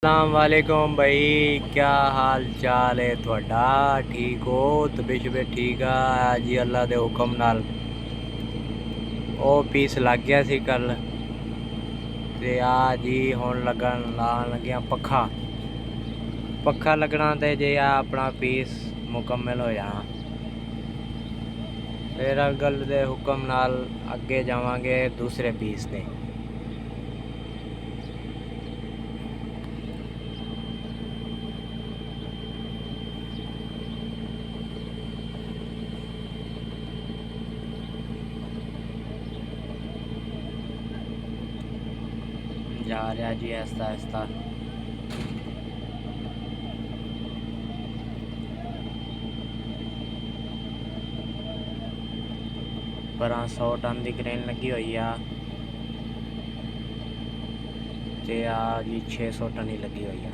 अस्सलाम वालेकुम भाई, क्या हाल चाल है ਤੁਹਾਡਾ? ठीक हो? तबीयत शबीयत ठीक आ जी? अल्लाह ਦੇ ਹੁਕਮ ਨਾਲ ਉਹ ਪੀਸ ਲੱਗ ਗਿਆ ਸੀ ਕੱਲ ਤੇ ਆ ਜੀ ਹੁਣ ਲਾਉਣ ਲੱਗਿਆ ਪੱਖਾ ਲੱਗਣਾ ਤੇ ਜੇ ਆ ਆਪਣਾ ਪੀਸ ਮੁਕੰਮਲ ਹੋ ਜਾਣਾ। ਫਿਰ ਅਗਲ ਦੇ ਹੁਕਮ ਨਾਲ ਅੱਗੇ ਜਾਵਾਂਗੇ ਦੂਸਰੇ ਪੀਸ ਤੇ। जा रहा जी आहिस्ता आहिस्ता। पर 100 टन की क्रेन लगी हुई आ ते आ जी 600 टन ही लगी हुई है।